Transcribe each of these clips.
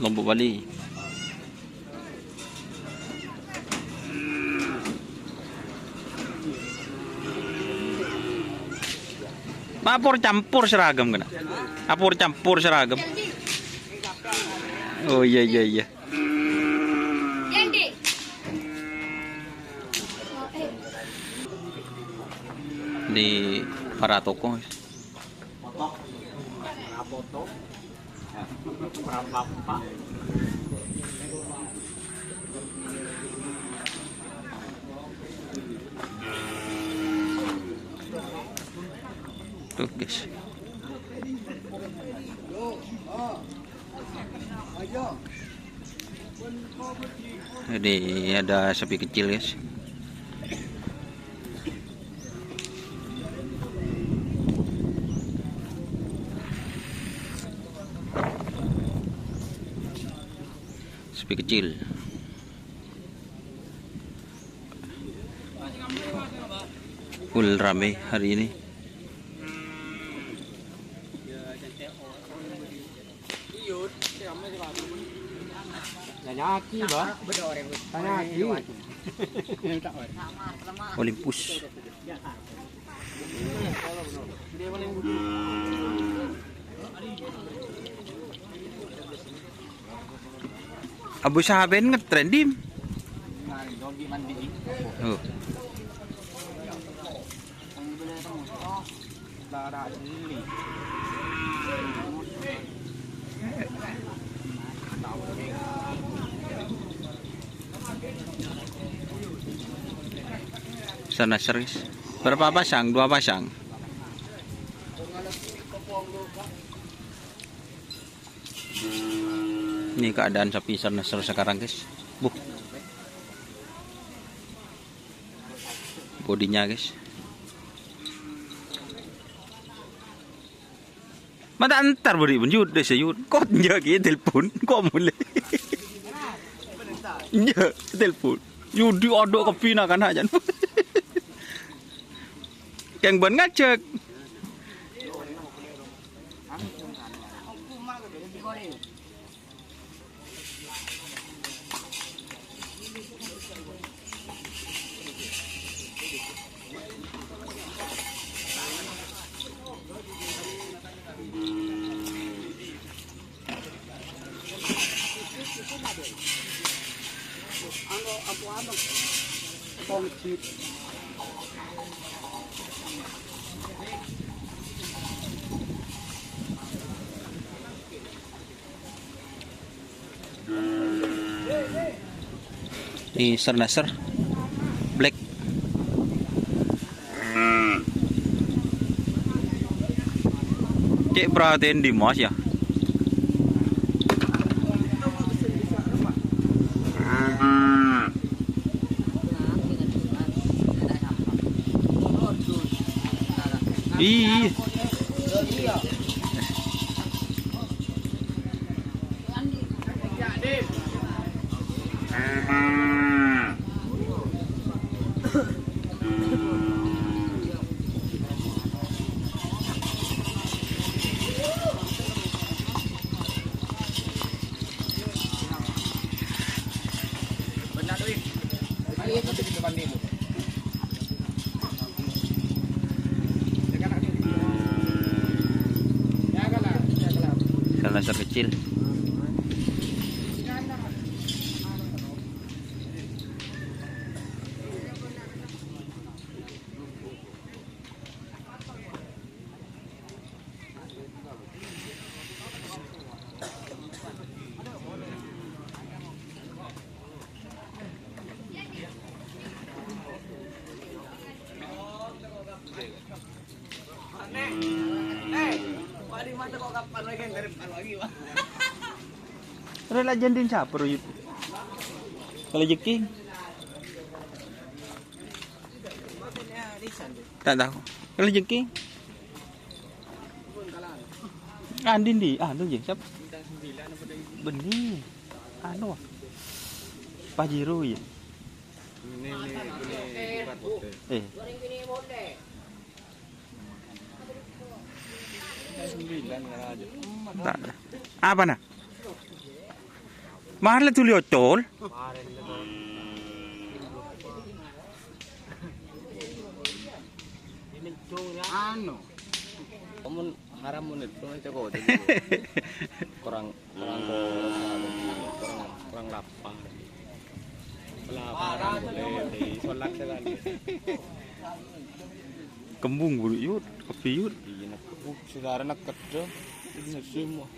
Lombok Bali. Apur campur seragam kena. Apur campur seragam. Oh iya iya iya. Di para toko. Tuh guys. Jadi ada sapi kecil guys. Sapi kecil. Full rame hari ini. Olympus. Abu Sahaben ngetrend dim. Oh. Sana series. Berapa pasang? 2 pasang. Ini keadaan sapi serneser sekarang guys. Bodinya guys. Mata antar beri menjud deh sayud. Kok jaga telepon? Kok mulai? Ya telepon. Yudi ada kepina kan aja. Keng ban ngajak. Ini serneser black. Cek perhatiin di mas ya. Ih. Laser kecil. Rela jandin siapa Ruyut? Kalau jeking? Tak tahu. Kalau jeking? Andin di, anu je siapa? Benih. Anu. Pajero ya. Tak ada. Apa nak? Mahal tuh liocol. Ano? Kamu haram menit tuh coko. Kurang kurang lapar. Pelaparan boleh di sholat sekali. Kembung bulu yut, kopi yut. Iya nak, saudara nak kerja, ini hasim mah.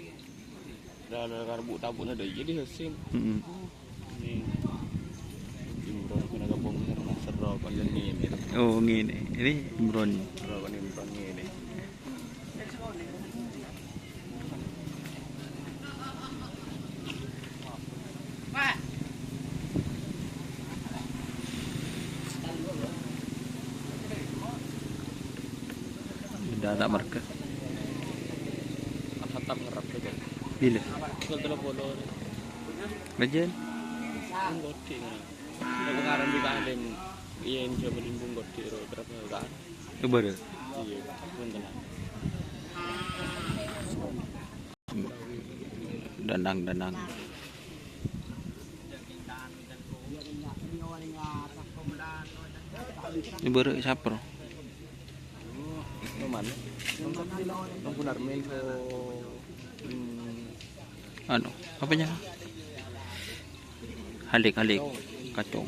Dah karbu tabuknya dah jadi hasim. Ini Imron kena gabung dengan Serro kan ini. Oh ngene, ini Imron. Serro kan Imron ini. Udah tak marka. Hatap ngerap saja. Bila? Kalau boleh. Bajen. Goti na. Nagpangaran di kalim. Iyan siya malimbong goti ro berapa kan? Ubara. Iya, punta na. Danang. Ubara siapa? No man. Nung punar mail ko Ano? Apanya? Halik, kacong.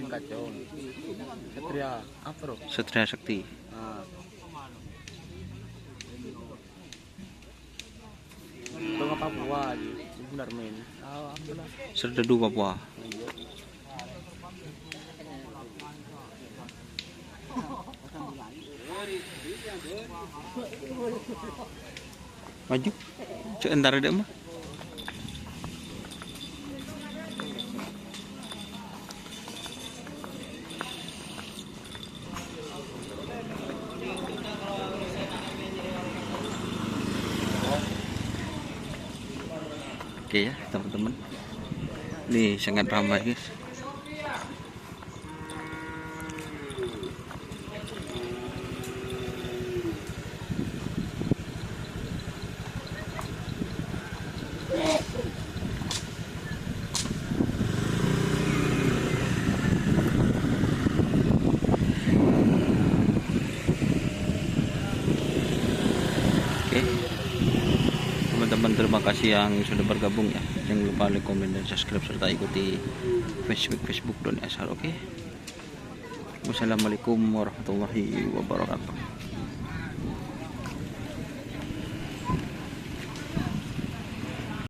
kacau. Satria apa bro? Satria Sakti. Ito nga Papua aja. Benar main. Apa lah? Serdadu Papua. Maju. Cek entar ada mah. Oke ya teman-teman, ini sangat ramai guys. Oke teman-teman, terima kasih yang sudah bergabung ya. Jangan lupa like, komen, dan subscribe serta ikuti Facebook.SR. Oke. Wassalamualaikum warahmatullahi wabarakatuh.